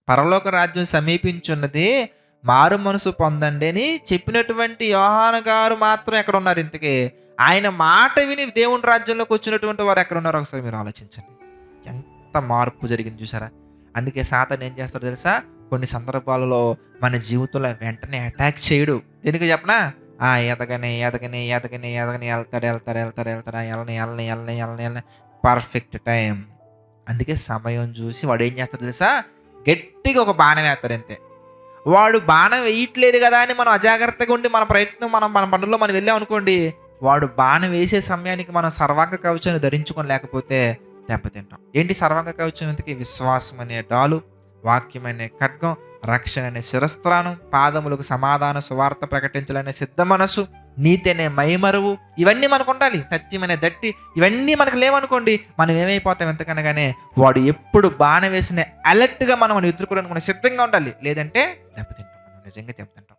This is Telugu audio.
పరలోక రాజ్యం సమీపించున్నది, మారు మనసు పొందండి అని చెప్పినటువంటి యోహాను గారు మాత్రం ఎక్కడ ఉన్నారు ఇంతకీ? ఆయన మాట విని దేవుని రాజ్యంలోకి వచ్చినటువంటి వారు ఎక్కడ ఉన్నారో ఒకసారి మీరు ఆలోచించండి. ఎంత మార్పు జరిగింది చూసారా? అందుకే సాతాను ఏం చేస్తాడో తెలుసా? కొన్ని సందర్భాలలో మన జీవితంలో వెంటనే అటాక్ చేయడు. దేనికి చెప్పనా? ఎదగని ఎదగని ఎదగని ఎదగని వెళ్తాడు వెళ్తాడు వెళ్తాడు వెళ్తాడు ఎల్లని ఎల్లని ఎల్లని ఎల్లని ఎల్లని పర్ఫెక్ట్ టైం. అందుకే సమయం చూసి వాడు ఏం చేస్తాడు తెలుసా? గట్టిగా ఒక బాణం వేస్తాడు అంతే. వాడు బాణం వేయట్లేదు కదా అని మనం అజాగ్రత్తగా ఉండి మన ప్రయత్నం మన పనుల్లో మనం వెళ్ళాం అనుకోండి, వాడు బాణం వేసే సమయానికి మనం సర్వాంగ కవచాన్ని ధరించుకొని లేకపోతే దెబ్బతింటాం. ఏంటి సర్వాంగ కవచం? ఇంతకీ విశ్వాసం అనే డాలు, వాక్యం అనే ఖడ్గం, రక్షణ అనే శిరస్త్రానం, పాదములకు సమాధాన సువార్త ప్రకటించాలనే సిద్ధ మనసు, నీతి అనే మైమరువు, ఇవన్నీ మనకు ఉండాలి. సత్యం అనే దట్టి, ఇవన్నీ మనకు లేవనుకోండి, మనం ఏమైపోతాం ఎంతకనగానే. వాడు ఎప్పుడు బాణం వేసిన అలర్ట్గా మనం ఎదుర్కోవడానికి మనం సిద్ధంగా ఉండాలి. లేదంటే దెబ్బతింటాం, మనం నిజంగా దెబ్బతింటాం.